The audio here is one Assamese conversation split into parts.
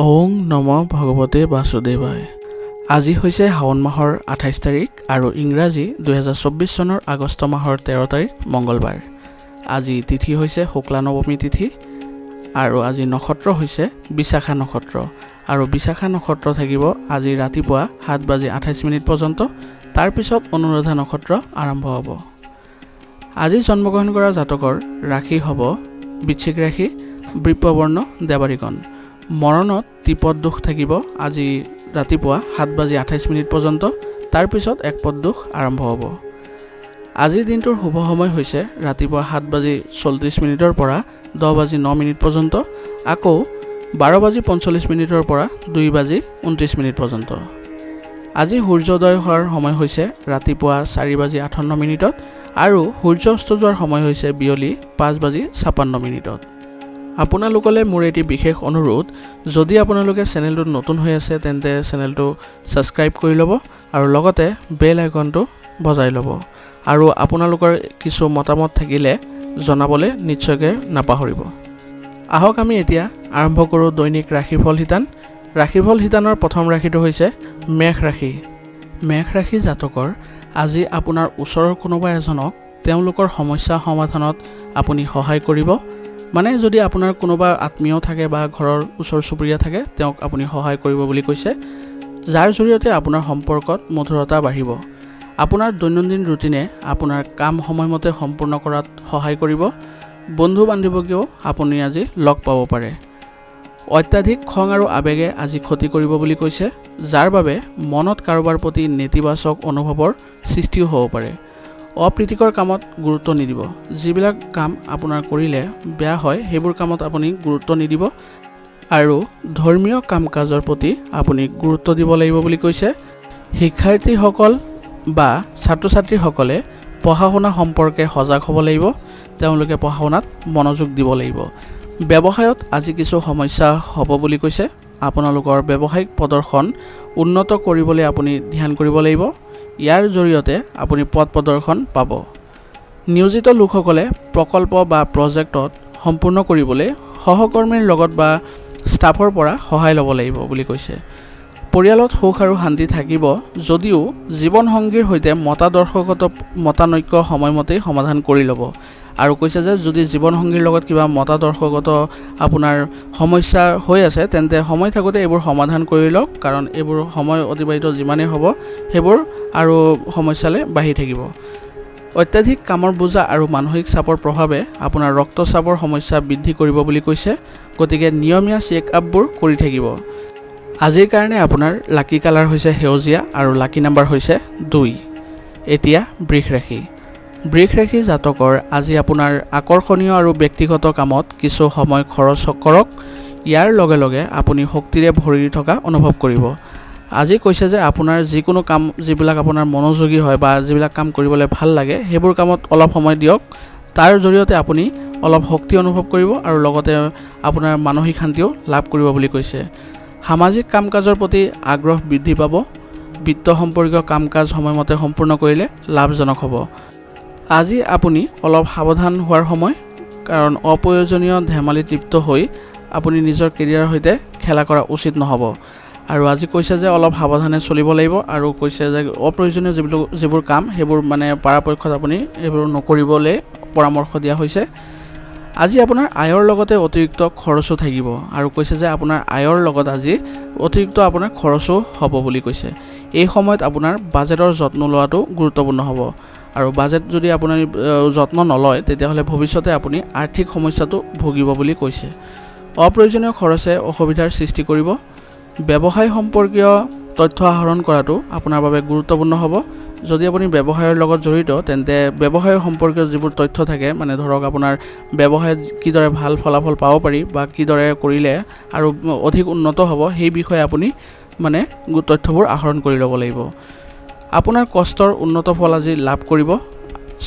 ওং নম ভগৱতে বাসুদেৱায়। আজি হৈছে শাওণ মাহৰ 28 তাৰিখ আৰু ইংৰাজী 2024 চনৰ আগষ্ট মাহৰ 13 তাৰিখ মঙ্গলবাৰ। আজি তিথি হৈছে শুক্লা নৱমী তিথি আৰু আজি নক্ষত্ৰ হৈছে বিশাখা নক্ষত্ৰ আৰু বিশাখা নক্ষত্ৰ থাকিব আজি ৰাতিপুৱা 7:28 পৰ্যন্ত। তাৰ পিছত অনুৰাধা নক্ষত্ৰ আৰম্ভ হ'ব। আজি জন্মগ্ৰহণ কৰা জাতকৰ ৰাশি হ'ব বৃশ্চিক ৰাশি, বৃষবৰ্ণ, দেৱাৰীগণ। মৰণত ত্ৰিপদ দোষ থাকিব আজি ৰাতিপুৱা 7:28 পৰ্যন্ত। তাৰ পিছত একপদ দোষ আৰম্ভ হ'ব। আজিৰ দিনটোৰ শুভ সময় হৈছে ৰাতিপুৱা 7:34 পৰা 10:09 পৰ্যন্ত, আকৌ 12:45 পৰা 2:29 পৰ্যন্ত। আজি সূৰ্যোদয় হোৱাৰ সময় হৈছে ৰাতিপুৱা 4:58 আৰু সূৰ্য অস্ত যোৱাৰ সময় হৈছে বিয়লি 5:56। আপোনালোকলৈ মোৰ এটি বিশেষ অনুৰোধ, যদি আপোনালোকে চেনেলটোত নতুন হৈ আছে তেন্তে চেনেলটো ছাবস্ক্ৰাইব কৰি ল'ব আৰু লগতে বেল আইকনটো বজাই ল'ব আৰু আপোনালোকৰ কিছু মতামত থাকিলে জনাবলৈ নিশ্চয়কৈ নাপাহৰিব। আহক আমি এতিয়া আৰম্ভ কৰোঁ দৈনিক ৰাশিফল শিতান। ৰাশিফল শিতানৰ প্ৰথম ৰাশিটো হৈছে মেষ ৰাশি। মেষ ৰাশি জাতকৰ আজি আপোনাৰ ওচৰৰ কোনোবা এজনক তেওঁলোকৰ সমস্যা সমাধানত আপুনি সহায় কৰিব। মানে যদি আপোনাৰ কোনোবা আত্মীয় থাকে বা ঘৰৰ ওচৰ চুবুৰীয়া থাকে তেওঁক আপুনি সহায় কৰিব বুলি কৈছে, যাৰ জৰিয়তে আপোনাৰ সম্পৰ্কত মধুৰতা বাঢ়িব। আপোনাৰ দৈনন্দিন ৰুটিনে আপোনাৰ কাম সময়মতে সম্পূৰ্ণ কৰাত সহায় কৰিব। বন্ধু বান্ধৱীকেও আপুনি আজি লগ পাব পাৰে। অত্যাধিক খং আৰু আৱেগে আজি ক্ষতি কৰিব বুলি কৈছে, যাৰ বাবে মনত কাৰোবাৰ প্ৰতি নেতিবাচক অনুভৱৰ সৃষ্টিও হ'ব পাৰে। অপ্ৰীতিকৰ কামত গুৰুত্ব নিদিব। যিবিলাক কাম আপোনাৰ কৰিলে বেয়া হয় সেইবোৰ কামত আপুনি গুৰুত্ব নিদিব আৰু ধৰ্মীয় কাম কাজৰ প্ৰতি আপুনি গুৰুত্ব দিব লাগিব বুলি কৈছে। শিক্ষাৰ্থীসকল বা ছাত্ৰ ছাত্ৰীসকলে পঢ়া শুনা সম্পৰ্কে সজাগ হ'ব লাগিব। তেওঁলোকে পঢ়া শুনাত মনোযোগ দিব লাগিব। ব্যৱসায়ত আজি কিছু সমস্যা হ'ব বুলি কৈছে। আপোনালোকৰ ব্যৱসায়িক প্ৰদৰ্শন উন্নত কৰিবলৈ আপুনি ধ্যান কৰিব লাগিব। ইয়াৰ জৰিয়তে আপুনি পথ প্ৰদৰ্শন পাব। নিয়োজিত লোকসকলে প্ৰকল্প বা প্ৰজেক্টত সম্পূৰ্ণ কৰিবলৈ সহকৰ্মীৰ লগত বা ষ্টাফৰ পৰা সহায় ল'ব লাগিব বুলি কৈছে। পৰিয়ালত সুখ আৰু শান্তি থাকিব যদিও জীৱনসংগীৰ সৈতে মতানৈক্য সময়মতেই সমাধান কৰি ল'ব। আৰু কৈছে যে যদি জীৱনসংগীৰ লগত কিবা মতাদৰ্শগত আপোনাৰ সমস্যা হৈ আছে তেন্তে সময় থাকোঁতে এইবোৰ সমাধান কৰি লওক, কাৰণ এইবোৰ সময় অতিবাহিত যিমানেই হ'ব সেইবোৰ আৰু সমস্যালৈ বাঢ়ি থাকিব। অত্যাধিক কামৰ বোজা আৰু মানসিক চাপৰ প্ৰভাৱে আপোনাৰ ৰক্তচাপৰ সমস্যা বৃদ্ধি কৰিব বুলি কৈছে। গতিকে নিয়মীয়া চেক আপবোৰ কৰি থাকিব। আজিৰ কাৰণে আপোনাৰ লাকি কালাৰ হৈছে সেউজীয়া আৰু লাকি নাম্বাৰ হৈছে 2। এতিয়া বৃষ ৰাশি। বৃষ ৰাশি জাতকৰ আজি আপোনাৰ আকৰ্ষণীয় আৰু ব্যক্তিগত কামত কিছু সময় খৰচ কৰক। ইয়াৰ লগে লগে আপুনি শক্তিৰে ভৰি থকা অনুভৱ কৰিব। আজি কৈছে যে আপোনাৰ যিকোনো কাম যিবিলাক আপোনাৰ মনোযোগী হয় বা যিবিলাক কাম কৰিবলৈ ভাল লাগে সেইবোৰ কামত অলপ সময় দিয়ক। তাৰ জৰিয়তে আপুনি অলপ শক্তি অনুভৱ কৰিব আৰু লগতে আপোনাৰ মানসিক শান্তিও লাভ কৰিব বুলি কৈছে। সামাজিক কাম কাজৰ প্ৰতি আগ্ৰহ বৃদ্ধি পাব। বিত্ত সম্পৰ্কীয় কাম কাজ সময়মতে সম্পূৰ্ণ কৰিলে লাভজনক হ'ব। আজি আপুনি অলপ সাৱধান হোৱাৰ সময়, কাৰণ অপ্ৰয়োজনীয় ধেমালিত লিপ্ত হৈ আপুনি নিজৰ কেৰিয়াৰৰ সৈতে খেলা কৰা উচিত নহ'ব। আৰু আজি কৈছে যে অলপ সাৱধানে চলিব লাগিব আৰু কৈছে যে অপ্ৰয়োজনীয় যিবোৰ কাম সেইবোৰ মানে পৰাপক্ষত আপুনি এইবোৰ নকৰিবলৈ পৰামৰ্শ দিয়া হৈছে। আজি আপোনাৰ আয়ৰ লগতে অতিৰিক্ত খৰচো থাকিব আৰু কৈছে যে আপোনাৰ আয়ৰ লগত আজি অতিৰিক্ত আপোনাৰ খৰচো হ'ব বুলি কৈছে। এই সময়ত আপোনাৰ বাজেটৰ যত্ন লোৱাটো গুৰুত্বপূৰ্ণ হ'ব আৰু বাজেট যদি আপুনি যত্ন নলয় তেতিয়াহ'লে ভৱিষ্যতে আপুনি আৰ্থিক সমস্যাটো ভুগিব বুলি কৈছে। অপ্ৰয়োজনীয় খৰচে অসুবিধাৰ সৃষ্টি কৰিব। ব্যৱসায় সম্পৰ্কীয় তথ্য আহৰণ কৰাটো আপোনাৰ বাবে গুৰুত্বপূৰ্ণ হ'ব। যদি আপুনি ব্যৱসায়ৰ লগত জড়িত তেন্তে ব্যৱসায় সম্পৰ্কীয় যিবোৰ তথ্য থাকে, মানে ধৰক আপোনাৰ ব্যৱসায়ত কিদৰে ভাল ফলাফল পাব পাৰি বা কিদৰে কৰিলে আৰু অধিক উন্নত হ'ব সেই বিষয়ে আপুনি মানে তথ্যবোৰ আহৰণ কৰি ল'ব লাগিব। আপোনাৰ কষ্টৰ উন্নত ফল আজি লাভ কৰিব।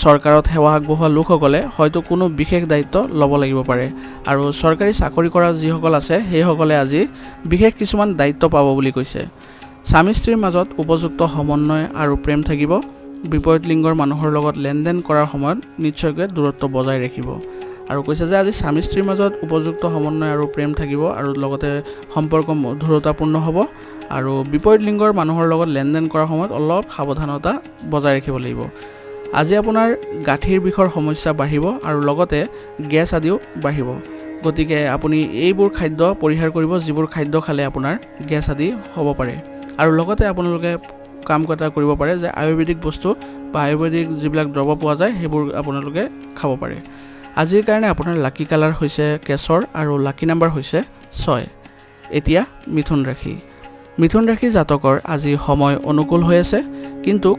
চৰকাৰত সেৱা আগবঢ়োৱা লোকসকলে হয়তো কোনো বিশেষ দায়িত্ব ল'ব লাগিব পাৰে আৰু চৰকাৰী চাকৰি কৰা যিসকল আছে সেইসকলে আজি বিশেষ কিছুমান দায়িত্ব পাব বুলি কৈছে। স্বামী স্ত্ৰীৰ মাজত উপযুক্ত সমন্বয় আৰু প্ৰেম থাকিব। বিপৰীত লিংগৰ মানুহৰ লগত লেনদেন কৰাৰ সময়ত নিশ্চয়কৈ দূৰত্ব বজাই ৰাখিব আৰু কৈছে যে আজি স্বামী স্ত্ৰীৰ মাজত উপযুক্ত সমন্বয় আৰু প্ৰেম থাকিব আৰু লগতে সম্পৰ্ক মধুৰতাপূৰ্ণ হ'ব আৰু বিপৰীত লিংগৰ মানুহৰ লগত লেনদেন কৰাৰ সময়ত অলপ সাৱধানতা বজাই ৰাখিব লাগিব। আজি আপোনাৰ গাঁঠিৰ বিষৰ সমস্যা বাঢ়িব আৰু লগতে গেছ আদিও বাঢ়িব। গতিকে আপুনি এইবোৰ খাদ্য পৰিহাৰ কৰিব যিবোৰ খাদ্য খালে আপোনাৰ গেছ আদি হ'ব পাৰে। আৰু লগতে আপোনালোকে কাম এটা কৰিব পাৰে যে আয়ুৰ্বেদিক বস্তু বা আয়ুৰ্বেদিক যিবিলাক দ্ৰব্য পোৱা যায় সেইবোৰ আপোনালোকে খাব পাৰে। আজিৰ কাৰণে আপোনাৰ লাকি কালাৰ হৈছে কেশৰ আৰু লাকি নাম্বাৰ হৈছে 6। এতিয়া মিথুন ৰাশি। মিথুন ৰাশি জাতকৰ আজি সময় অনুকূল হৈ আছে, কিন্তু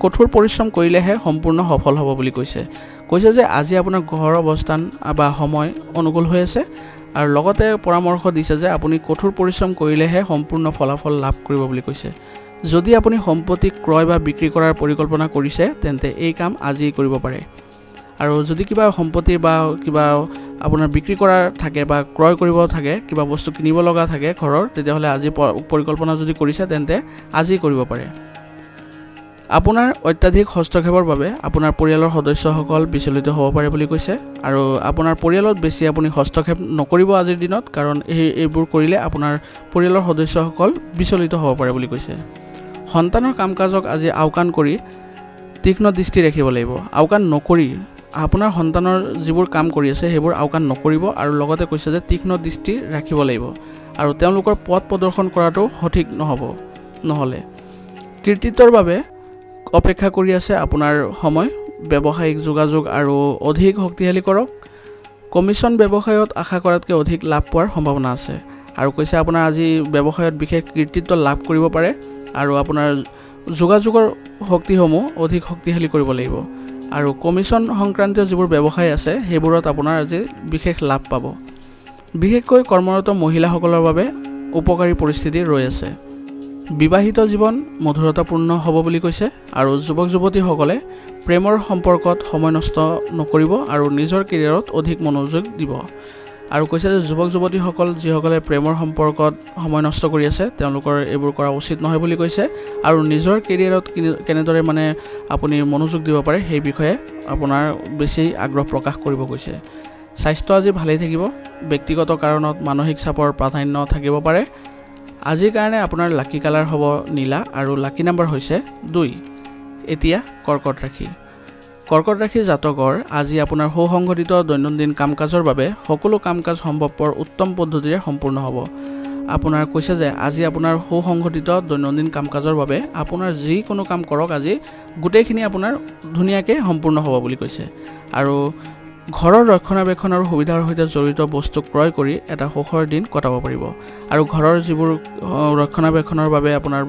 কঠোৰ পৰিশ্ৰম কৰিলেহে সম্পূৰ্ণ সফল হ'ব বুলি কৈছে যে আজি আপোনাৰ ঘৰৰ অৱস্থান বা সময় অনুকূল হৈ আছে আৰু লগতে পৰামৰ্শ দিছে যে আপুনি কঠোৰ পৰিশ্ৰম কৰিলেহে সম্পূৰ্ণ ফলাফল লাভ কৰিব বুলি কৈছে। যদি আপুনি সম্পত্তি ক্ৰয় বা বিক্ৰী কৰাৰ পৰিকল্পনা কৰিছে তেন্তে এই কাম আজি কৰিব পাৰে। আৰু যদি কিবা সম্পত্তি বা কিবা আপোনাৰ বিক্ৰী কৰা থাকে বা ক্ৰয় কৰিব থাকে, কিবা বস্তু কিনিব লগা থাকে ঘৰৰ, তেতিয়াহ'লে আজি পৰিকল্পনা যদি কৰিছে তেন্তে আজি কৰিব পাৰে। আপোনাৰ অত্যাধিক হস্তক্ষেপৰ বাবে আপোনাৰ পৰিয়ালৰ সদস্যসকল বিচলিত হ'ব পাৰে বুলি কৈছে আৰু আপোনাৰ পৰিয়ালত বেছি আপুনি হস্তক্ষেপ নকৰিব আজিৰ দিনত, কাৰণ এইবোৰ কৰিলে আপোনাৰ পৰিয়ালৰ সদস্যসকল বিচলিত হ'ব পাৰে বুলি কৈছে। সন্তানৰ কাম কাজক আজি আওকাণ কৰি তীক্ষ্ণ দৃষ্টি ৰাখিব লাগিব। আওকাণ নকৰি আপোনাৰ সন্তানৰ যিবোৰ কাম কৰি আছে সেইবোৰ আওকাণ নকৰিব আৰু লগতে কৈছে যে তীক্ষ্ণ দৃষ্টি ৰাখিব লাগিব আৰু তেওঁলোকৰ পথ প্ৰদৰ্শন কৰাটো সঠিক নহ'লে কৃতিত্বৰ বাবে অপেক্ষা কৰি আছে আপোনাৰ সময়। ব্যৱসায়িক যোগাযোগ আৰু অধিক শক্তিশালী কৰক। কমিশ্যন ব্যৱসায়ত আশা কৰাতকৈ অধিক লাভ পোৱাৰ সম্ভাৱনা আছে আৰু কৈছে আপোনাৰ আজি ব্যৱসায়ত বিশেষ কৃতিত্ব লাভ কৰিব পাৰে আৰু আপোনাৰ যোগাযোগৰ শক্তিসমূহ অধিক শক্তিশালী কৰিব লাগিব আৰু কমিশ্যন সংক্ৰান্তীয় যিবোৰ ব্যৱসায় আছে সেইবোৰত আপোনাৰ আজি বিশেষ লাভ পাব। বিশেষকৈ কৰ্মৰত মহিলাসকলৰ বাবে উপকাৰী পৰিস্থিতি ৰৈ আছে। বিবাহিত জীৱন মধুৰতাপূৰ্ণ হ'ব বুলি কৈছে আৰু যুৱক যুৱতীসকলে প্ৰেমৰ সম্পৰ্কত সময় নষ্ট নকৰিব আৰু নিজৰ কেৰিয়াৰত অধিক মনোযোগ দিব। আৰু কৈছে যে যুৱক যুৱতীসকল যিসকলে প্ৰেমৰ সম্পৰ্কত সময় নষ্ট কৰি আছে তেওঁলোকৰ এইবোৰ কৰা উচিত নহয় বুলি কৈছে আৰু নিজৰ কেৰিয়াৰত কেনেদৰে মানে আপুনি মনোযোগ দিব পাৰে সেই বিষয়ে আপোনাৰ বেছি আগ্ৰহ প্ৰকাশ কৰিব কৈছে। স্বাস্থ্য আজি ভালেই থাকিব। ব্যক্তিগত কাৰণত মানসিক চাপৰ প্ৰাধান্য থাকিব পাৰে। আজিৰ কাৰণে আপোনাৰ লাকি কালাৰ হ'ব নীলা আৰু লাকি নাম্বাৰ হৈছে 2। এতিয়া কৰ্কট ৰাশি। কৰ্কট ৰাশি জাতকৰ আজি আপোনাৰ সুসংগঠিত দৈনন্দিন কাম কাজৰ বাবে সকলো কাম কাজ সম্ভৱপৰ উত্তম পদ্ধতিৰে সম্পূৰ্ণ হ'ব। আপোনাৰ কৈছে যে আজি আপোনাৰ সুসংগঠিত দৈনন্দিন কাম কাজৰ বাবে আপোনাৰ যিকোনো কাম কৰক আজি গোটেইখিনি আপোনাৰ ধুনীয়াকৈ সম্পূৰ্ণ হ'ব বুলি কৈছে আৰু ঘৰৰ ৰক্ষণাবেক্ষণ আৰু সুবিধাৰ সৈতে জড়িত বস্তু ক্ৰয় কৰি এটা সুখৰ দিন কটাব পাৰিব আৰু ঘৰৰ যিবোৰ ৰক্ষণাবেক্ষণৰ বাবে আপোনাৰ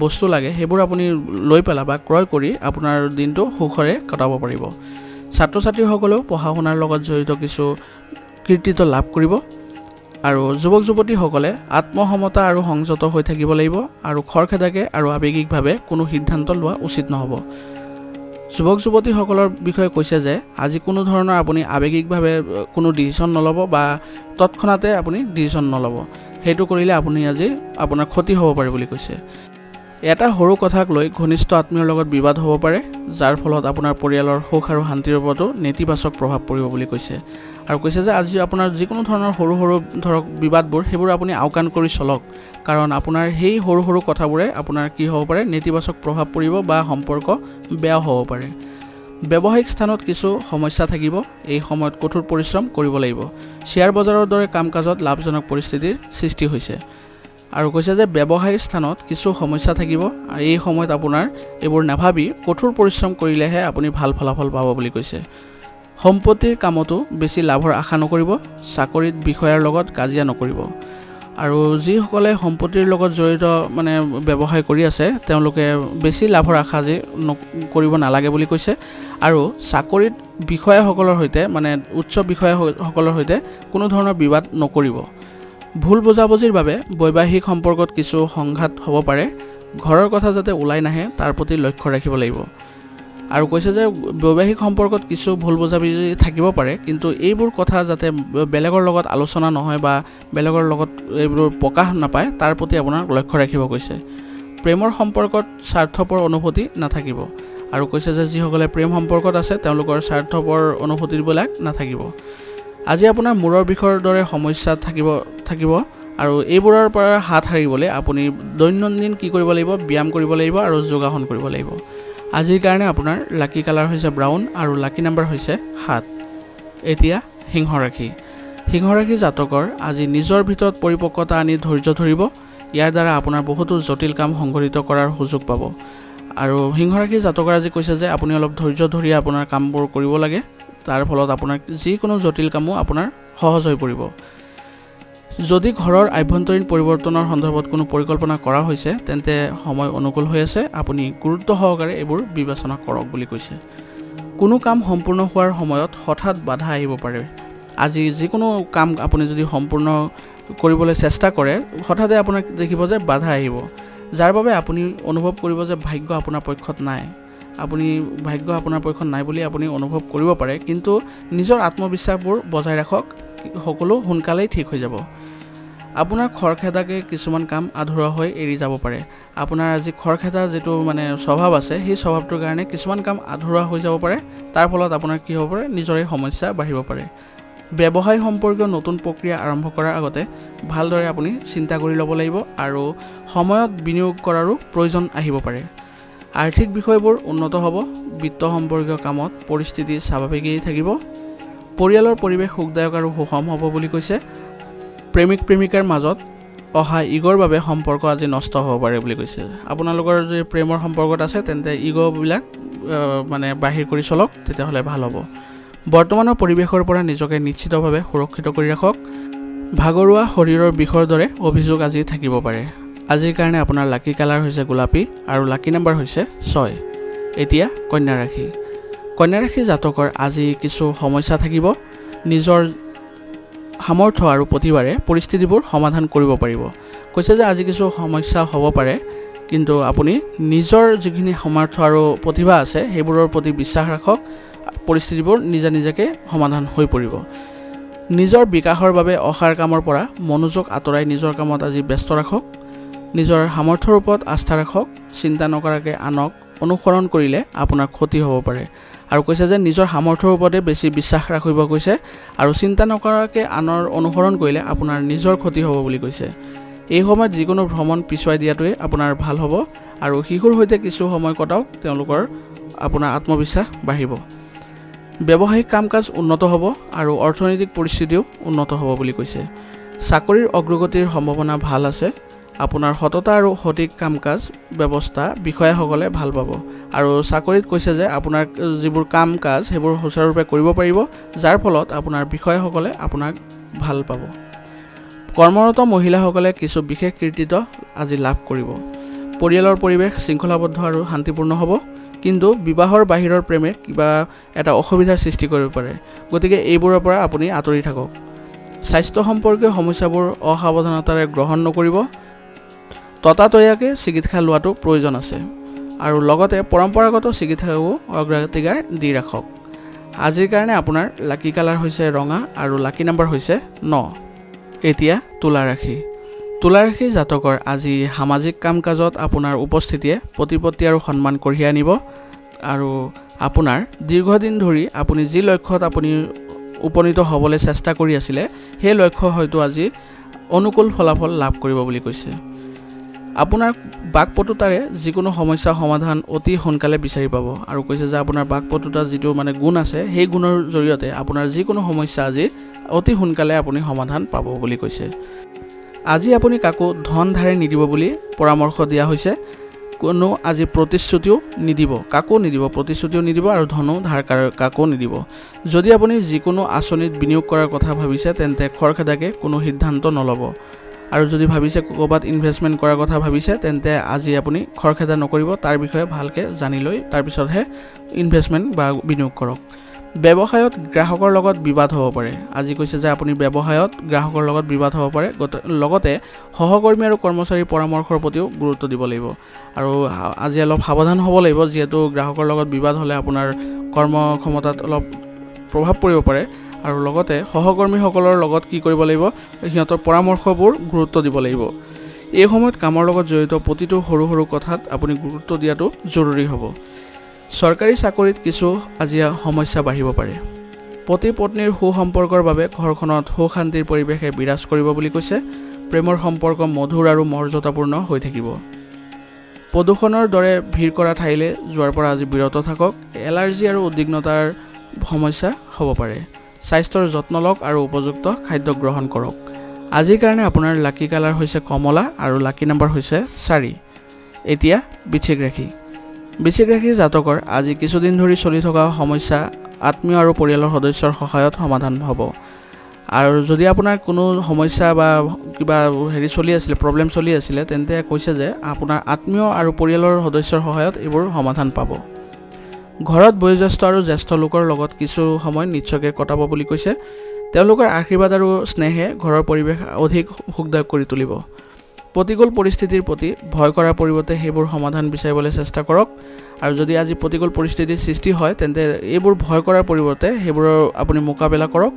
বস্তু লাগে সেইবোৰ আপুনি লৈ পেলাই বা ক্ৰয় কৰি আপোনাৰ দিনটো সুখৰে কটাব পাৰিব। ছাত্ৰ ছাত্ৰীসকলেও পঢ়া শুনাৰ লগত জড়িত কিছু কৃতিত্ব লাভ কৰিব আৰু যুৱক যুৱতীসকলে আত্মসমতা আৰু সংযত হৈ থাকিব লাগিব আৰু খৰখেদাকে আৰু আৱেগিকভাৱে কোনো সিদ্ধান্ত লোৱা উচিত নহ'ব। যুৱক যুৱতীসকলৰ বিষয়ে কৈছে যে আজি কোনো ধৰণৰ আপুনি আৱেগিকভাৱে কোনো ডিচিশ্যন নল'ব বা তৎক্ষণাতে আপুনি ডিচিশ্যন নল'ব। সেইটো কৰিলে আপুনি আজি আপোনাৰ ক্ষতি হ'ব পাৰে বুলি কৈছে। এটা সৰু কথাক লৈ ঘনিষ্ঠ আত্মীয়ৰ লগত বিবাদ হ'ব পাৰে, যাৰ ফলত আপোনাৰ পৰিয়ালৰ সুখ আৰু শান্তিৰ ওপৰতো নেতিবাচক প্ৰভাৱ পৰিব বুলি কৈছে আৰু কৈছে যে আজি আপোনাৰ যিকোনো ধৰণৰ সৰু সৰু ধৰক বিবাদবোৰ সেইবোৰ আপুনি আওকাণ কৰি চলক, কাৰণ আপোনাৰ সেই সৰু সৰু কথাবোৰে আপোনাৰ কি হ'ব পাৰে নেতিবাচক প্ৰভাৱ পৰিব বা সম্পৰ্ক বেয়া হ'ব পাৰে। ব্যৱসায়িক স্থানত কিছু সমস্যা থাকিব। এই সময়ত কঠোৰ পৰিশ্ৰম কৰিব লাগিব। শ্বেয়াৰ বজাৰৰ দৰে কাম কাজত লাভজনক পৰিস্থিতিৰ সৃষ্টি হৈছে আৰু কৈছে যে ব্যৱসায়িক স্থানত কিছু সমস্যা থাকিব আৰু এই সময়ত আপোনাৰ এইবোৰ নাভাবি কঠোৰ পৰিশ্ৰম কৰিলেহে আপুনি ভাল ফলাফল পাব বুলি কৈছে। সম্পত্তিৰ কামতো বেছি লাভৰ আশা নকৰিব। চাকৰিত বিষয়াৰ লগত কাজিয়া নকৰিব আৰু যিসকলে সম্পত্তিৰ লগত জড়িত মানে ব্যৱসায় কৰি আছে তেওঁলোকে বেছি লাভৰ আশা আজি কৰিব নালাগে বুলি কৈছে আৰু চাকৰিত বিষয়াসকলৰ সৈতে মানে উচ্চ বিষয়াসকলৰ সৈতে কোনো ধৰণৰ বিবাদ নকৰিব। ভুল বুজাবুজিৰ বাবে বৈবাহিক সম্পৰ্কত কিছু সংঘাত হ'ব পাৰে। ঘৰৰ কথা যাতে ওলাই নাহে তাৰ প্ৰতি লক্ষ্য ৰাখিব লাগিব আৰু কৈছে যে বৈবাহিক সম্পৰ্কত কিছু ভুল বুজাবুজি থাকিব পাৰে, কিন্তু এইবোৰ কথা যাতে বেলেগৰ লগত আলোচনা নহয় বা বেলেগৰ লগত এইবোৰ প্ৰকাশ নাপায় তাৰ প্ৰতি আপোনাৰ লক্ষ্য ৰাখিব কৈছে। প্ৰেমৰ সম্পৰ্কত স্বাৰ্থপৰ অনুভূতি নাথাকিব আৰু কৈছে যে যিসকলে প্ৰেম সম্পৰ্কত আছে তেওঁলোকৰ স্বাৰ্থপৰ অনুভূতিবিলাক নাথাকিব। আজি আপোনাৰ মূৰৰ বিষৰ দৰে সমস্যা থাকিব আৰু এইবোৰৰ পৰা হাত সাৰিবলৈ আপুনি দৈনন্দিন কি কৰিব লাগিব, ব্যায়াম কৰিব লাগিব আৰু যোগাসন কৰিব লাগিব। আজিৰ কাৰণে আপোনাৰ লাকি কালাৰ হৈছে ব্ৰাউন আৰু লাকি নাম্বাৰ হৈছে 7। এতিয়া সিংহ ৰাশি। সিংহ ৰাশি জাতকৰ আজি নিজৰ ভিতৰত পৰিপক্কতা আনি ধৈৰ্য ধৰিব। ইয়াৰ দ্বাৰা আপোনাৰ বহুতো জটিল কাম সংঘটিত কৰাৰ সুযোগ পাব। আৰু সিংহ ৰাশি জাতকৰ আজি কৈছে যে আপুনি অলপ ধৈৰ্য ধৰি আপোনাৰ কামবোৰ কৰিব লাগে। তাৰ ফলত আপোনাৰ যিকোনো জটিল কামো আপোনাৰ সহজ হৈ পৰিব। যদি ঘৰৰ আভ্যন্তৰীণ পৰিৱৰ্তনৰ সন্দৰ্ভত কোনো পৰিকল্পনা কৰা হৈছে তেন্তে সময় অনুকূল হৈ আছে, আপুনি গুৰুত্ব সহকাৰে এইবোৰ বিবেচনা কৰক বুলি কৈছে। কোনো কাম সম্পূৰ্ণ হোৱাৰ সময়ত হঠাৎ বাধা আহিব পাৰে। আজি যিকোনো কাম আপুনি যদি সম্পূৰ্ণ কৰিবলৈ চেষ্টা কৰে, হঠাতে আপোনাক দেখিব যে বাধা আহিব, যাৰ বাবে আপুনি অনুভৱ কৰিব যে ভাগ্য আপোনাৰ পক্ষত নাই। ভাগ্য আপোনাৰ পক্ষত নাই বুলি আপুনি অনুভৱ কৰিব পাৰে, কিন্তু নিজৰ আত্মবিশ্বাসবোৰ বজাই ৰাখক, সকলো সোনকালেই ঠিক হৈ যাব। আপোনাৰ খৰখেদাকে কিছুমান কাম আধৰুৱা হৈ এৰি যাব পাৰে। আপোনাৰ আজি খৰখেদা যিটো স্বভাৱ আছে, সেই স্বভাৱটোৰ কাৰণে কিছুমান কাম আধৰুৱা হৈ যাব পাৰে। তাৰ ফলত আপোনাৰ কি হ'ব পাৰে, নিজৰে সমস্যা বাঢ়িব পাৰে। ব্যৱসায় সম্পৰ্কীয় নতুন প্ৰক্ৰিয়া আৰম্ভ কৰাৰ আগতে ভালদৰে আপুনি চিন্তা কৰি ল'ব লাগিব আৰু সময়ত বিনিয়োগ কৰাৰো প্ৰয়োজন আহিব পাৰে। আৰ্থিক বিষয়বোৰ উন্নত হ'ব। বিত্ত সম্পৰ্কীয় কামত পৰিস্থিতি স্বাভাৱিকেই থাকিব। পৰিয়ালৰ পৰিৱেশ সুখদায়ক আৰু সুষম হ'ব বুলি কৈছে। প্ৰেমিক প্ৰেমিকাৰ মাজত অহা ইগৰ বাবে সম্পৰ্ক আজি নষ্ট হ'ব পাৰে বুলি কৈছে। আপোনালোকৰ যদি প্ৰেমৰ সম্পৰ্কত আছে তেন্তে ইগ'বিলাক বাহিৰ কৰি চলক, তেতিয়াহ'লে ভাল হ'ব। বৰ্তমানৰ পৰিৱেশৰ পৰা নিজকে নিশ্চিতভাৱে সুৰক্ষিত কৰি ৰাখক। ভাগৰুৱা শৰীৰৰ বিষৰ দৰে অভিযোগ আজি থাকিব পাৰে। আজিৰ কাৰণে আপোনাৰ লাকি কালাৰ হৈছে গোলাপী আৰু লাকি নাম্বাৰ হৈছে 6। এতিয়া কন্যা ৰাশি। কন্যা ৰাশি জাতকৰ আজি কিছু সমস্যা থাকিব। নিজৰ সামৰ্থ্য আৰু প্ৰতিভাৰে পৰিস্থিতিবোৰ সমাধান কৰিব পাৰিব। কৈছে যে আজি কিছু সমস্যা হ'ব পাৰে, কিন্তু আপুনি নিজৰ যিখিনি সামৰ্থ্য আৰু প্ৰতিভা আছে সেইবোৰৰ প্ৰতি বিশ্বাস ৰাখক। পৰিস্থিতিবোৰ নিজাকে সমাধান হৈ পৰিব। নিজৰ বিকাশৰ বাবে অসাৰ কামৰ পৰা মনোযোগ আঁতৰাই নিজৰ কামত আজি ব্যস্ত ৰাখক। নিজৰ সামৰ্থ্যৰ ওপৰত আস্থা ৰাখক। চিন্তা নকৰাকৈ আনক অনুসৰণ কৰিলে আপোনাৰ ক্ষতি হ'ব পাৰে। আৰু কৈছে যে নিজৰ সামৰ্থ্যৰ ওপৰতে বেছি বিশ্বাস ৰাখিব কৈছে, আৰু চিন্তা নকৰাকৈ আনৰ অনুসৰণ কৰিলে আপোনাৰ নিজৰ ক্ষতি হ'ব বুলি কৈছে। এই সময়ত যিকোনো ভ্ৰমণ পিছুৱাই দিয়াটোৱে আপোনাৰ ভাল হ'ব। আৰু শিশুৰ সৈতে কিছু সময় কটাওক, তেওঁলোকৰ আপোনাৰ আত্মবিশ্বাস বাঢ়িব। ব্যৱসায়িক কাম কাজ উন্নত হ'ব আৰু অৰ্থনৈতিক পৰিস্থিতিও উন্নত হ'ব বুলি কৈছে। চাকৰিৰ অগ্ৰগতিৰ সম্ভাৱনা ভাল আছে। আপোনাৰ সততা আৰু সঠিক কাম কাজ ব্যৱস্থা বিষয়াসকলে ভাল পাব। আৰু চাকৰিত কৈছে যে আপোনাৰ যিবোৰ কাম কাজ সেইবোৰ সুচাৰুৰূপে কৰিব পাৰিব, যাৰ ফলত আপোনাৰ বিষয়াসকলে আপোনাক ভাল পাব। কৰ্মৰত মহিলাসকলে কিছু বিশেষ কৃতিত্ব আজি লাভ কৰিব। পৰিয়ালৰ পৰিৱেশ শৃংখলাবদ্ধ আৰু শান্তিপূৰ্ণ হ'ব, কিন্তু বিবাহৰ বাহিৰৰ প্ৰেমে কিবা এটা অসুবিধাৰ সৃষ্টি কৰিব পাৰে। গতিকে এইবোৰৰ পৰা আপুনি আঁতৰি থাকক। স্বাস্থ্য সম্পৰ্কীয় সমস্যাবোৰ অসাৱধানতাৰে গ্ৰহণ নকৰিব। ততাতৈয়াকৈ চিকিৎসা লোৱাটো প্ৰয়োজন আছে, আৰু লগতে পৰম্পৰাগত চিকিৎসাকো অগ্ৰাধিকাৰ দি ৰাখক। আজিৰ কাৰণে আপোনাৰ লাকি কালাৰ হৈছে ৰঙা আৰু লাকি নাম্বাৰ হৈছে 9। এতিয়া তুলা ৰাশি। তুলা ৰাশি জাতকৰ আজি সামাজিক কাম কাজত আপোনাৰ উপস্থিতিয়ে প্ৰতিপত্তি আৰু সন্মান কঢ়িয়াই আনিব। আৰু আপোনাৰ দীৰ্ঘদিন ধৰি আপুনি যি লক্ষ্যত আপুনি উপনীত হ'বলৈ চেষ্টা কৰি আছিলে, সেই লক্ষ্য হয়তো আজি অনুকূল ফলাফল লাভ কৰিব বুলি কৈছে। আপোনাৰ বাকপটুতাৰে যিকোনো সমস্যাৰ সমাধান অতি সোনকালে বিচাৰি পাব। আৰু কৈছে যে আপোনাৰ বাকপটুতাৰ যিটো গুণ আছে, সেই গুণৰ জৰিয়তে আপোনাৰ যিকোনো সমস্যা আজি অতি সোনকালে আপুনি সমাধান পাব বুলি কৈছে। আজি আপুনি কাকো ধন ধাৰে নিদিব বুলি পৰামৰ্শ দিয়া হৈছে। কোনো আজি প্ৰতিশ্ৰুতিও নিদিব, কাকো নিদিব, প্ৰতিশ্ৰুতিও নিদিব আৰু ধনো ধাৰ কাকো নিদিব। যদি আপুনি যিকোনো আঁচনিত বিনিয়োগ কৰাৰ কথা ভাবিছে তেন্তে খৰখেদাকে কোনো সিদ্ধান্ত নল'ব। আৰু যদি ভাবিছে ক'ৰবাত ইনভেষ্টমেণ্ট কৰাৰ কথা ভাবিছে তেন্তে আজি আপুনি খৰখেদা নকৰিব, তাৰ বিষয়ে ভালকৈ জানি লৈ তাৰপিছতহে ইনভেষ্টমেণ্ট বা বিনিয়োগ কৰক। ব্যৱসায়ত গ্ৰাহকৰ লগত বিবাদ হ'ব পাৰে। আজি কৈছে যে আপুনি ব্যৱসায়ত গ্ৰাহকৰ লগত বিবাদ হ'ব পাৰে। লগতে সহকৰ্মী আৰু কৰ্মচাৰীৰ পৰামৰ্শৰ প্ৰতিও গুৰুত্ব দিব লাগিব। আৰু আজি অলপ সাৱধান হ'ব লাগিব, যিহেতু গ্ৰাহকৰ লগত বিবাদ হ'লে আপোনাৰ কৰ্মক্ষমতাত অলপ প্ৰভাৱ পৰিব পাৰে। আৰু লগতে সহকৰ্মীসকলৰ লগত কি কৰিব লাগিব, সিহঁতৰ পৰামৰ্শবোৰ গুৰুত্ব দিব লাগিব। এই সময়ত কামৰ লগত জড়িত প্ৰতিটো সৰু সৰু কথাত আপুনি গুৰুত্ব দিয়াটো জৰুৰী হ'ব। চৰকাৰী চাকৰিত কিছু আজি সমস্যা বাঢ়িব পাৰে। পতি পত্নীৰ সুসম্পৰ্কৰ বাবে ঘৰখনত সুশান্তিৰ পৰিৱেশে বিৰাজ কৰিব বুলি কৈছে। প্ৰেমৰ সম্পৰ্ক মধুৰ আৰু মৰ্যাদাপূৰ্ণ হৈ থাকিব। প্ৰদূষণৰ দৰে ভিৰ কৰা ঠাইলৈ যোৱাৰ পৰা আজি বিৰত থাকক। এলাৰ্জি আৰু উদ্বিগ্নতাৰ সমস্যা হ'ব পাৰে। স্বাস্থ্যৰ যত্ন লওক আৰু উপযুক্ত খাদ্য গ্ৰহণ কৰক। আজিৰ কাৰণে আপোনাৰ লাকি কালাৰ হৈছে কমলা আৰু লাকি নম্বৰ হৈছে 4। এতিয়া বৃশ্চিক ৰাশি। বৃশ্চিক ৰাশি জাতকৰ আজি কিছুদিন ধৰি চলি থকা সমস্যা আত্মীয় আৰু পৰিয়ালৰ সদস্যৰ সহায়ত সমাধান হ'ব। আৰু যদি আপোনাৰ কোনো সমস্যা বা কিবা চলি আছিলে, প্ৰব্লেম চলি আছিলে, তেন্তে কৈছে যে আপোনাৰ আত্মীয় আৰু পৰিয়ালৰ সদস্যৰ সহায়ত এইবোৰ সমাধান পাব। ঘৰত বয়োজ্যেষ্ঠ আৰু জ্যেষ্ঠ লোকৰ লগত কিছু সময় নিশ্চয়কৈ কটাব বুলি কৈছে। তেওঁলোকৰ আশীৰ্বাদ আৰু স্নেহে ঘৰৰ পৰিৱেশ অধিক সুখদায়ক কৰি তুলিব। প্ৰতিকূল পৰিস্থিতিৰ প্ৰতি ভয় কৰাৰ পৰিৱৰ্তে সেইবোৰ সমাধান বিচাৰিবলৈ চেষ্টা কৰক। আৰু যদি আজি প্ৰতিকূল পৰিস্থিতিৰ সৃষ্টি হয় তেন্তে এইবোৰ ভয় কৰাৰ পৰিৱৰ্তে সেইবোৰৰ আপুনি মোকাবিলা কৰক।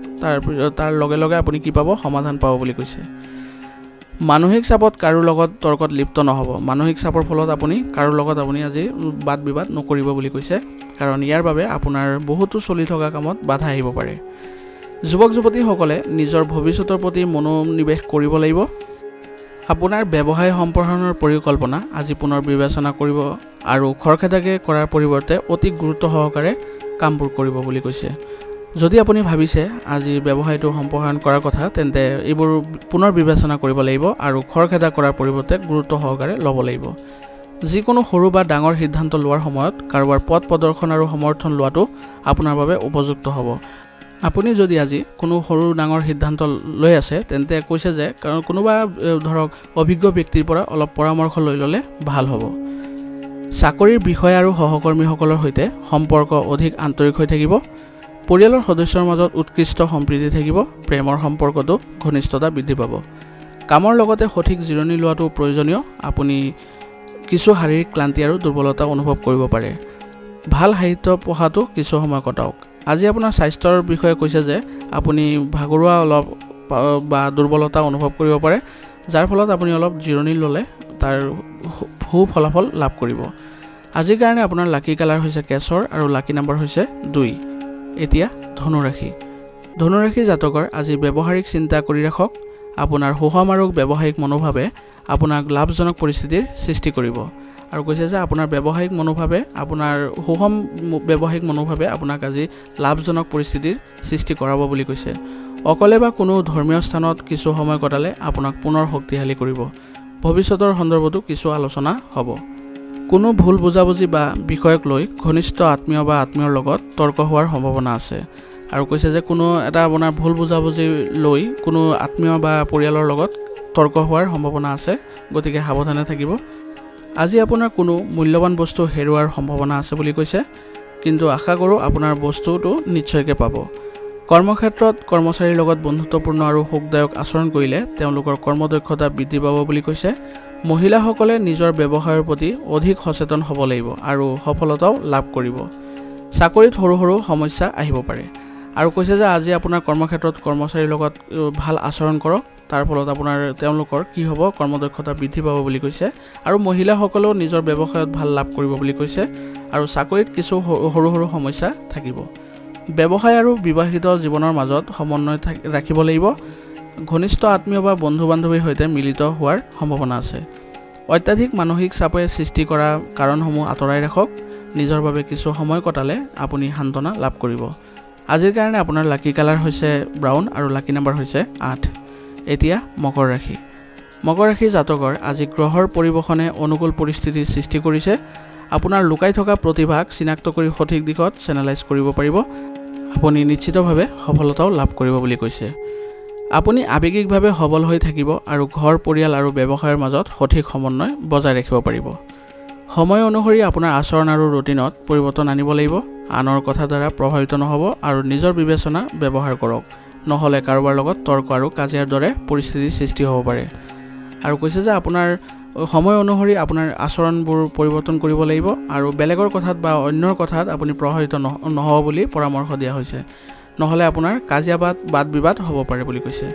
তাৰ লগে লগে আপুনি কি পাব? সমাধান পাব বুলি কৈছে। মানসিক চাপত কাৰো লগত তৰ্কত লিপ্ত নহ'ব। মানসিক চাপৰ ফলত আপুনি কাৰো লগত আপুনি আজি বাদ বিবাদ নকৰিব বুলি কৈছে, কাৰণ ইয়াৰ বাবে আপোনাৰ বহুতো চলি থকা কামত বাধা আহিব পাৰে। যুৱক যুৱতীসকলে নিজৰ ভৱিষ্যতৰ প্ৰতি মনোনিৱেশ কৰিব লাগিব। আপোনাৰ ব্যৱসায় সম্প্ৰসাৰণৰ পৰিকল্পনা আজি পুনৰ বিবেচনা কৰিব আৰু খৰখেদাকৈ কৰাৰ পৰিৱৰ্তে অতি গুৰুত্ব সহকাৰে কামবোৰ কৰিব বুলি কৈছে। যদি আপুনি ভাবিছে আজি ব্যৱসায়টো সম্প্ৰসাৰণ কৰাৰ কথা, তেন্তে এইবোৰ পুনৰ বিবেচনা কৰিব লাগিব আৰু খৰখেদা কৰাৰ পৰিৱৰ্তে গুৰুত্ব সহকাৰে ল'ব লাগিব। যিকোনো সৰু বা ডাঙৰ সিদ্ধান্ত লোৱাৰ সময়ত কাৰোবাৰ পথ প্ৰদৰ্শন আৰু সমৰ্থন লোৱাটো আপোনাৰ বাবে উপযুক্ত হ'ব। আপুনি যদি আজি কোনো সৰু ডাঙৰ সিদ্ধান্ত লৈ আছে, তেন্তে কৈছে যে কোনোবা ধৰক অভিজ্ঞ ব্যক্তিৰ পৰা অলপ পৰামৰ্শ লৈ ল'লে ভাল হ'ব। চাকৰিৰ বিষয়া আৰু সহকৰ্মীসকলৰ সৈতে সম্পৰ্ক অধিক আন্তৰিক হৈ থাকিব। পৰিয়ালৰ সদস্যৰ মাজত উৎকৃষ্ট সম্প্ৰীতি থাকিব। প্ৰেমৰ সম্পৰ্কতো ঘনিষ্ঠতা বৃদ্ধি পাব। কামৰ লগতে সঠিক জিৰণি লোৱাটো প্ৰয়োজনীয়। আপুনি কিছু শাৰীৰিক ক্লান্তি আৰু দুৰ্বলতা অনুভৱ কৰিব পাৰে। ভাল সাহিত্য পঢ়াটো কিছু সময় কটাওক। আজি আপোনাৰ স্বাস্থ্যৰ বিষয়ে কৈছে যে আপুনি ভাগৰুৱা অলপ বা দুৰ্বলতা অনুভৱ কৰিব পাৰে, যাৰ ফলত আপুনি অলপ জিৰণি ল'লে তাৰ সু ফলাফল লাভ কৰিব। আজিৰ কাৰণে আপোনাৰ লাকি কালাৰ হৈছে কেশৰ আৰু লাকি নম্বৰ হৈছে 2। এতিয়া ধনুৰাশি। ধনুৰাশি জাতকৰ আজি ব্যৱহাৰিক চিন্তা কৰি ৰাখক। আপোনাৰ সুষম আৰু ব্যৱসায়িক মনোভাৱে আপোনাক লাভজনক পৰিস্থিতিৰ সৃষ্টি কৰিব। আৰু কৈছে যে আপোনাৰ ব্যৱসায়িক মনোভাৱে আপোনাক আজি লাভজনক পৰিস্থিতিৰ সৃষ্টি কৰাব বুলি কৈছে। অকলে বা কোনো ধৰ্মীয় স্থানত কিছু সময় কটালে আপোনাক পুনৰ শক্তিশালী কৰিব। ভৱিষ্যতৰ সন্দৰ্ভতো কিছু আলোচনা হ'ব। কোনো ভুল বুজাবুজি বা বিষয়ক লৈ ঘনিষ্ঠ আত্মীয় বা আত্মীয়ৰ লগত তৰ্ক হোৱাৰ সম্ভাৱনা আছে। আৰু কৈছে যে কোনো এটা আপোনাৰ ভুল বুজাবুজি লৈ কোনো আত্মীয় বা পৰিয়ালৰ লগত তৰ্ক হোৱাৰ সম্ভাৱনা আছে, গতিকে সাৱধানে থাকিব। আজি আপোনাৰ কোনো মূল্যৱান বস্তু হেৰুৱাৰ সম্ভাৱনা আছে বুলি কৈছে, কিন্তু আশা কৰোঁ আপোনাৰ বস্তুটো নিশ্চয়কৈ পাব। কৰ্মক্ষেত্ৰত কৰ্মচাৰীৰ লগত বন্ধুত্বপূৰ্ণ আৰু সুখদায়ক আচৰণ কৰিলে তেওঁলোকৰ কৰ্মদক্ষতা বৃদ্ধি পাব বুলি কৈছে। মহিলাসকলে নিজৰ ব্যৱসায়ৰ প্ৰতি অধিক সচেতন হ'ব লাগিব আৰু সফলতাও লাভ কৰিব। চাকৰিত সৰু সৰু সমস্যা আহিব পাৰে। আৰু কৈছে যে আজি আপোনাৰ কৰ্মক্ষেত্ৰত কৰ্মচাৰীৰ লগত ভাল আচৰণ কৰক, তাৰ ফলত আপোনাৰ তেওঁলোকৰ কি হ'ব? কৰ্মদক্ষতা বৃদ্ধি পাব বুলি কৈছে। আৰু মহিলাসকলেও নিজৰ ব্যৱসায়ত ভাল লাভ কৰিব বুলি কৈছে। আৰু চাকৰিত কিছু সৰু সৰু সমস্যা থাকিব। ব্যৱসায় আৰু বিবাহিত জীৱনৰ মাজত সমন্বয় ৰাখিব লাগিব। ঘনিষ্ঠ আত্মীয় বা বন্ধু বান্ধৱীৰ সৈতে মিলিত হোৱাৰ সম্ভাৱনা আছে। অত্যাধিক মানসিক চাপে সৃষ্টি কৰা কাৰণসমূহ আঁতৰাই ৰাখক। নিজৰ বাবে কিছু সময় কটালে আপুনি সান্তনা লাভ কৰিব। আজিৰ কাৰণে আপোনাৰ লাকি কালাৰ হৈছে ব্ৰাউন আৰু লাকি নম্বৰ হৈছে 8। এতিয়া মকৰ ৰাশি। মকৰ ৰাশি জাতকৰ আজি গ্ৰহৰ পৰিৱেশনে অনুকূল পৰিস্থিতিৰ সৃষ্টি কৰিছে। আপোনাৰ লুকাই থকা প্ৰতিভাক চিনাক্ত কৰি সঠিক দিশত চেনেলাইজ কৰিব পাৰিব। আপুনি নিশ্চিতভাৱে সফলতাও লাভ কৰিব বুলি কৈছে। আপুনি আৱেগিকভাৱে সবল হৈ থাকিব আৰু ঘৰ পৰিয়াল আৰু ব্যৱসায়ৰ মাজত সঠিক সমন্বয় বজাই ৰাখিব পাৰিব। সময় অনুসৰি আপোনাৰ আচৰণ আৰু ৰুটিনত পৰিৱৰ্তন আনিব লাগিব। আনৰ কথাৰ দ্বাৰা প্ৰভাৱিত নহ'ব আৰু নিজৰ বিবেচনা ব্যৱহাৰ কৰক, নহ'লে কাৰোবাৰ লগত তৰ্ক আৰু কাজিয়াৰ দৰে পৰিস্থিতিৰ সৃষ্টি হ'ব পাৰে। আৰু কৈছে যে আপোনাৰ সময় অনুসৰি আপোনাৰ আচৰণবোৰ পৰিৱৰ্তন কৰিব লাগিব আৰু বেলেগৰ কথাত বা অন্যৰ কথাত আপুনি প্ৰভাৱিত নহ'ব বুলি পৰামৰ্শ দিয়া হৈছে, নহ'লে আপোনাৰ কাজিয়া বাদ বিবাদ হ'ব পাৰে বুলি কৈছে।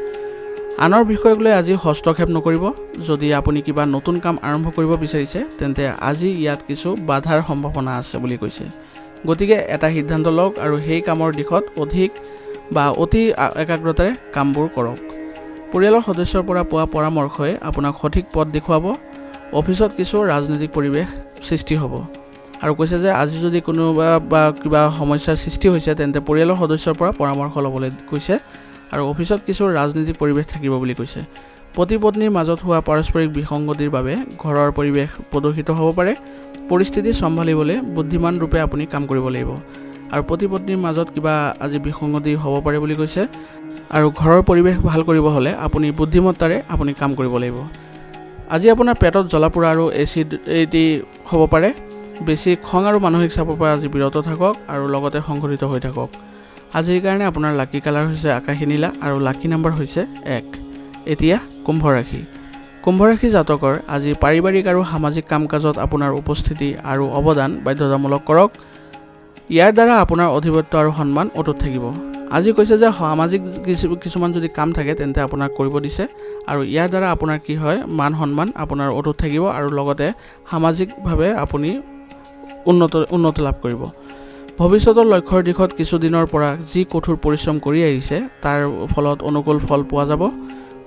আনৰ বিষয়ক লৈ আজি হস্তক্ষেপ নকৰিব। যদি আপুনি কিবা নতুন কাম আৰম্ভ কৰিব বিচাৰিছে তেন্তে আজি ইয়াত কিছু বাধাৰ সম্ভাৱনা আছে বুলি কৈছে। গতিকে এটা সিদ্ধান্ত লওক আৰু সেই কামৰ দিশত অতি একাগ্ৰতাৰে কামবোৰ কৰক। পৰিয়ালৰ সদস্যৰ পৰা পোৱা পৰামৰ্শই আপোনাক সঠিক পথ দেখুৱাব। অফিচত কিছু ৰাজনৈতিক পৰিৱেশ সৃষ্টি হ'ব আৰু কৈছে যে আজি যদি কোনোবা বা কিবা সমস্যাৰ সৃষ্টি হৈছে তেন্তে পৰিয়ালৰ সদস্যৰ পৰা পৰামৰ্শ ল'বলৈ কৈছে আৰু অফিচত কিছু ৰাজনৈতিক পৰিৱেশ থাকিব বুলি কৈছে। পতি পত্নীৰ মাজত হোৱা পাৰস্পৰিক বিসংগতিৰ বাবে ঘৰৰ পৰিৱেশ প্ৰদূষিত হ'ব পাৰে। পৰিস্থিতি চম্ভালিবলৈ বুদ্ধিমান ৰূপে আপুনি কাম কৰিব লাগিব আৰু পতি পত্নীৰ মাজত কিবা আজি বিসংগতি হ'ব পাৰে বুলি কৈছে আৰু ঘৰৰ পৰিৱেশ ভাল কৰিব হ'লে আপুনি বুদ্ধিমত্তাৰে আপুনি কাম কৰিব লাগিব। আজি আপোনাৰ পেটত জ্বলা-পোৰা আৰু এচিডিটি হ'ব পাৰে। বেছি খং আৰু মানসিক চাপৰ পৰা আজি বিৰত থাকক আৰু লগতে সংঘটিত হৈ থাকক। আজিৰ কাৰণে আপোনাৰ লাকি কালাৰ হৈছে আকাশী নীলা আৰু লাকি নাম্বাৰ হৈছে 1। এতিয়া কুম্ভ ৰাশি। কুম্ভ ৰাশি জাতকৰ আজি পাৰিবাৰিক আৰু সামাজিক কাম-কাজত আপোনাৰ উপস্থিতি আৰু অৱদান বাধ্যতামূলক কৰক। ইয়াৰ দ্বাৰা আপোনাৰ অধিপত্য আৰু সন্মান অটুট থাকিব। আজি কৈছে যে সামাজিক কিছুমান যদি কাম থাকে তেন্তে আপোনাক কৰিব দিছে আৰু ইয়াৰ দ্বাৰা আপোনাৰ কি হয় মান সন্মান আপোনাৰ অটুট থাকিব আৰু লগতে সামাজিকভাৱে আপুনি উন্নতি লাভ কৰিব। ভৱিষ্যতৰ লক্ষ্যৰ দিশত কিছুদিনৰ পৰা যি কঠোৰ পৰিশ্ৰম কৰি আহিছে তাৰ ফলত অনুকূল ফল পোৱা যাব।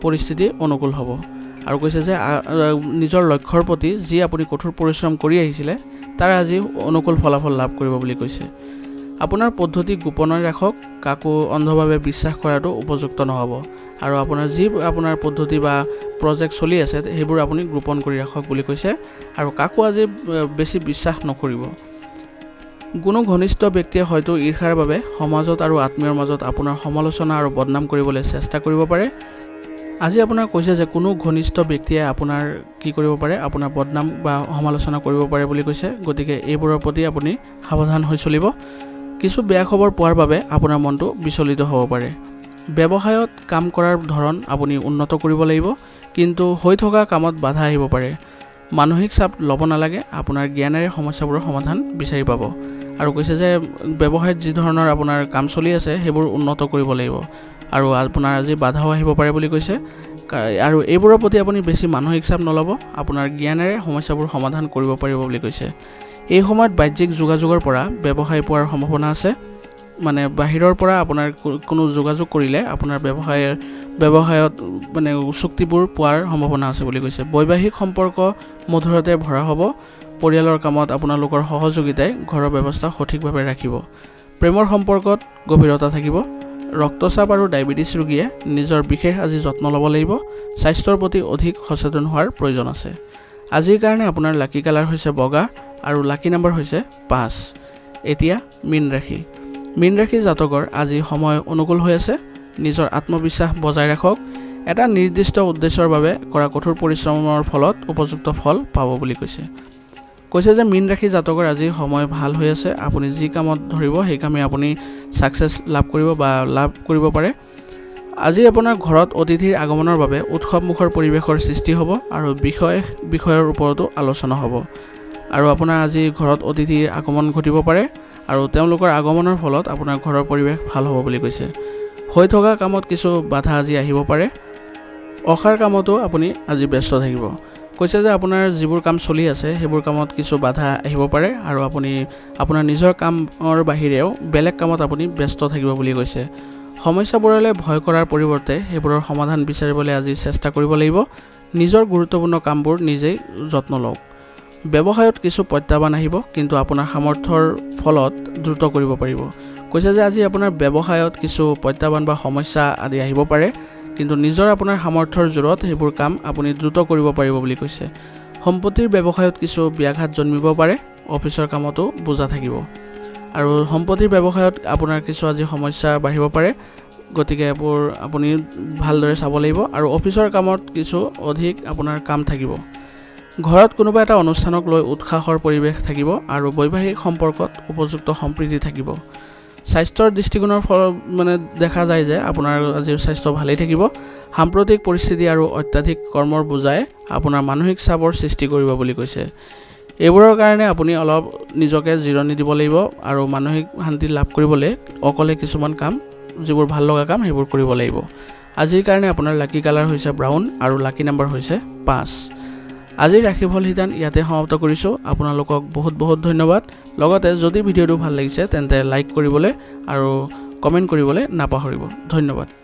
পৰিস্থিতি অনুকূল হ'ব আৰু কৈছে যে নিজৰ লক্ষ্যৰ প্ৰতি যি আপুনি কঠোৰ পৰিশ্ৰম কৰি আহিছিলে তাৰ আজি অনুকূল ফলাফল লাভ কৰিব বুলি কৈছে। আপোনাৰ পদ্ধতি গোপনে ৰাখক। কাকো অন্ধভাৱে বিশ্বাস কৰাটো উপযুক্ত নহ'ব আৰু আপোনাৰ পদ্ধতি বা প্ৰজেক্ট চলি আছে সেইবোৰ আপুনি গোপন কৰি ৰাখক বুলি কৈছে আৰু কাকো আজি বেছি বিশ্বাস নকৰিব। কোনো ঘনিষ্ঠ ব্যক্তিয়ে হয়তো ঈৰ্ষাৰ বাবে সমাজত আৰু আত্মীয়ৰ মাজত আপোনাৰ সমালোচনা আৰু বদনাম কৰিবলৈ চেষ্টা কৰিব পাৰে। আজি আপোনাৰ কৈছে যে কোনো ঘনিষ্ঠ ব্যক্তিয়ে আপোনাৰ কি কৰিব পাৰে আপোনাৰ বদনাম বা সমালোচনা কৰিব পাৰে বুলি কৈছে। গতিকে এইবোৰৰ প্ৰতি আপুনি সাৱধান হৈ চলিব। কিছু বেয়া খবৰ পোৱাৰ বাবে আপোনাৰ মনটো বিচলিত হ'ব পাৰে। ব্যৱসায়ত কাম কৰাৰ ধৰণ আপুনি উন্নত কৰিব লাগিব, কিন্তু হৈ থকা কামত বাধা আহিব পাৰে। মানসিক চাপ ল'ব নালাগে। আপোনাৰ জ্ঞানেৰে সমস্যাবোৰৰ সমাধান বিচাৰি পাব আৰু কৈছে যে ব্যৱসায়ত যি ধৰণৰ আপোনাৰ কাম চলি আছে সেইবোৰ উন্নত কৰিব লাগিব আৰু আপোনাৰ আজি বাধাও আহিব পাৰে বুলি কৈছে আৰু এইবোৰৰ প্ৰতি আপুনি বেছি মানসিক চাপ নল'ব। আপোনাৰ জ্ঞানেৰে সমস্যাবোৰ সমাধান কৰিব পাৰিব বুলি কৈছে। এই সময়ত বাহ্যিক যোগাযোগৰ পৰা ব্যৱসায় পোৱাৰ সম্ভাৱনা আছে। মানে বাহিৰৰ পৰা আপোনাৰ কোনো যোগাযোগ কৰিলে আপোনাৰ ব্যৱসায়ত মানে চুক্তিবোৰ পোৱাৰ সম্ভাৱনা আছে বুলি কৈছে। বৈবাহিক সম্পৰ্ক মধুৰতে ভৰা হ'ব। পৰিয়ালৰ কামত আপোনালোকৰ সহযোগিতাই ঘৰৰ ব্যৱস্থা সঠিকভাৱে ৰাখিব। প্ৰেমৰ সম্পৰ্কত গভীৰতা থাকিব। ৰক্তচাপ আৰু ডায়েবেটিছ ৰোগীয়ে নিজৰ বিশেষ আজি যত্ন ল'ব লাগিব। স্বাস্থ্যৰ প্ৰতি অধিক সচেতন হোৱাৰ প্ৰয়োজন আছে। আজিৰ কাৰণে আপোনাৰ লাকি কালাৰ হৈছে বগা আৰু লাকি নাম্বাৰ হৈছে 5। এতিয়া মীন ৰাশি। মীন ৰাশি জাতকৰ আজি সময় অনুকূল হৈ আছে। নিজৰ আত্মবিশ্বাস বজাই ৰাখক। এটা নিৰ্দিষ্ট উদ্দেশ্যৰ বাবে কৰা কঠোৰ পৰিশ্ৰমৰ ফলত উপযুক্ত ফল পাব বুলি কৈছে যে মীন ৰাশি জাতকৰ আজি সময় ভাল হৈ আছে। আপুনি যি কামত ধৰিব সেই কামে আপুনি ছাকচেছ লাভ কৰিব পাৰে। আজি আপোনাৰ ঘৰত অতিথিৰ আগমনৰ বাবে উৎসৱমুখৰ পৰিৱেশৰ সৃষ্টি হ'ব আৰু বিষয়ৰ ওপৰতো আলোচনা হ'ব আৰু আপোনাৰ আজি ঘৰত অতিথিৰ আগমন ঘটিব পাৰে আৰু তেওঁলোকৰ আগমনৰ ফলত আপোনাৰ ঘৰৰ পৰিৱেশ ভাল হ'ব বুলি কৈছে। হৈ থকা কামত কিছু বাধা আজি আহিব পাৰে। অসাৰ কামতো আপুনি আজি ব্যস্ত থাকিব। কৈছে যে আপোনাৰ যিবোৰ কাম চলি আছে সেইবোৰ কামত কিছু বাধা আহিব পাৰে আৰু আপুনি আপোনাৰ নিজৰ কামৰ বাহিৰেও বেলেগ কামত আপুনি ব্যস্ত থাকিব বুলি কৈছে। সমস্যাবোৰলৈ ভয় কৰাৰ পৰিৱৰ্তে সেইবোৰৰ সমাধান বিচাৰিবলৈ আজি চেষ্টা কৰিব লাগিব। নিজৰ গুৰুত্বপূৰ্ণ কামবোৰ নিজেই যত্ন লওক। ব্যৱসায়ত কিছু প্ৰত্যাহ্বান আহিব, কিন্তু আপোনাৰ সামৰ্থ্যৰ ফলত দ্ৰুত কৰিব পাৰিব। কৈছে যে আজি আপোনাৰ ব্যৱসায়ত কিছু প্ৰত্যাহ্বান বা সমস্যা আদি আহিব পাৰে, কিন্তু নিজৰ আপোনাৰ সামৰ্থ্যৰ জোৰত সেইবোৰ কাম আপুনি দ্ৰুত কৰিব পাৰিব বুলি কৈছে। সম্পত্তিৰ ব্যৱসায়ত কিছু ব্যাঘাত জন্মিব পাৰে। অফিচৰ কামতো বোজা থাকিব আৰু সম্পত্তিৰ ব্যৱসায়ত আপোনাৰ কিছু আজি সমস্যা বাঢ়িব পাৰে। গতিকে এইবোৰ আপুনি ভালদৰে চাব লাগিব আৰু অফিচৰ কামত কিছু অধিক আপোনাৰ কাম থাকিব। ঘৰত কোনোবা এটা অনুষ্ঠানক লৈ উৎসাহৰ পৰিৱেশ থাকিব আৰু বৈবাহিক সম্পৰ্কত উপযুক্ত সম্প্ৰীতি থাকিব। স্বাস্থ্যৰ দৃষ্টিকোণৰ দেখা যায় যে আপোনাৰ আজিৰ স্বাস্থ্য ভালেই থাকিব। সাম্প্ৰতিক পৰিস্থিতি আৰু অত্যাধিক কৰ্মৰ বোজাই আপোনাৰ মানসিক চাপৰ সৃষ্টি কৰিব বুলি কৈছে। এইবোৰৰ কাৰণে আপুনি অলপ নিজকে জিৰণি দিব লাগিব আৰু মানসিক শান্তি লাভ কৰিবলৈ অকলে কিছুমান কাম যিবোৰ ভাল লগা কাম সেইবোৰ কৰিব লাগিব। আজিৰ কাৰণে আপোনাৰ লাকি কালাৰ হৈছে ব্ৰাউন আৰু লাকি নাম্বাৰ হৈছে 5 আজিৰ ৰাশিফল সিদ্ধান্ত ইয়াতে সমাপ্ত কৰিছো আপোনালোকক বহুত বহুত ধন্যবাদ লগতে যদি ভিডিওটো ভাল লাগিছে তেন্তে লাইক কৰিবলৈ আৰু কমেন্ট কৰিবলৈ নাপাহৰিব ধন্যবাদ